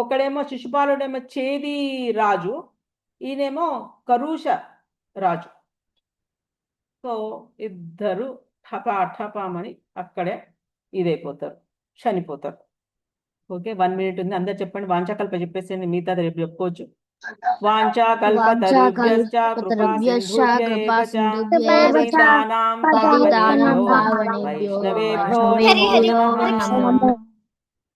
ఒకడేమో శిశుపాలుడేమో చేది రాజు, ఈయనేమో కరుష రాజు. సో ఇద్దరు ఠపామని అక్కడే ఇదైపోతారు, చనిపోతారు. ఓకే 1 minute ఉంది, అందరు చెప్పండి. వాంఛాకల్ప చెప్పేసి మిగతా రేపు చెప్పుకోవచ్చు. వాంఛాకల్పతరుభ్యశ్చ కృపా సింధుభ్య ఏవ చ పతితానాం పావనేభ్యో వైష్ణవేభ్యో నమో నమః.